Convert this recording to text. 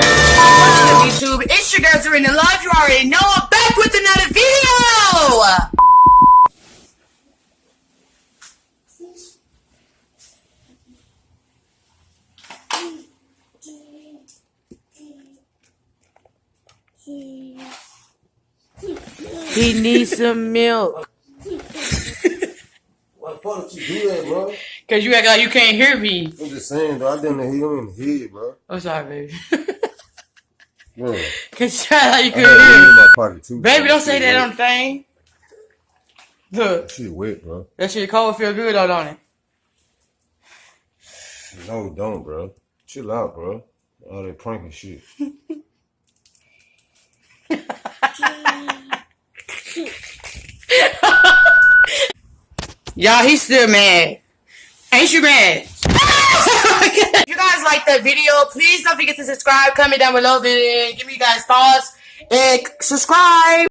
YouTube, it's your girls are in the live. You already know I'm back with another video. He needs some milk. Why the fuck did you do that, bro? Cause you act like you can't hear me. I'm just saying, though. I didn't hear him in the head, bro. I'm sorry, baby. Bro. Cause you act like you I couldn't had hear weed me. in my pocket too. Baby, bro. don't say that on the thing. Look. That shit wet, bro. That shit cold feel good though, don't it? No, don't, bro. Chill out, bro. All that pranking shit. Y'all, he's still mad. Ain't you mad? If you guys like the video, please don't forget to subscribe. Comment down below and give me you guys thoughts and subscribe.